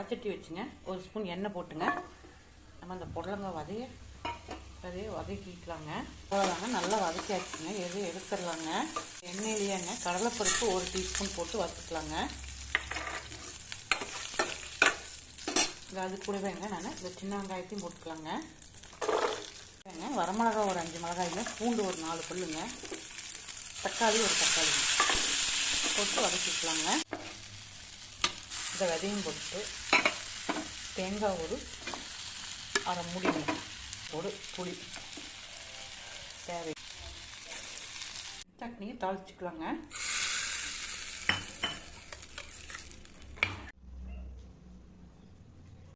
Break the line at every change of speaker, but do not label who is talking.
வடச்சட்டி வச்சுங்க, ஒரு ஸ்பூன் எண்ணெய் போட்டுங்க. நம்ம அந்த புடலங்காய் அதையே வதக்கிக்கலாங்க. அவ்வளோதாங்க, நல்லா வதக்கியாச்சுங்க. எடுத்துடலாங்க. எண்ணெயிலேயேங்க கடலைப்பருப்பு 1 டீஸ்பூன் போட்டு வறுத்துக்கலாங்க. அது கூடவேங்க நான் இந்த சின்ன வெங்காயத்தையும் போட்டுக்கலாங்க. வரமிளகா ஒரு 5 மிளகாய்ங்க, பூண்டு ஒரு 4 பல்லுங்க, தக்காளி ஒரு தக்காளிங்க போட்டு வதக்கிக்கலாங்க. இந்த விதையும் போட்டு தேங்காய் ஒரு அரை மூடிங்க, ஒரு புளி தேவை, சட்னியை தாளிச்சுக்கலாங்க.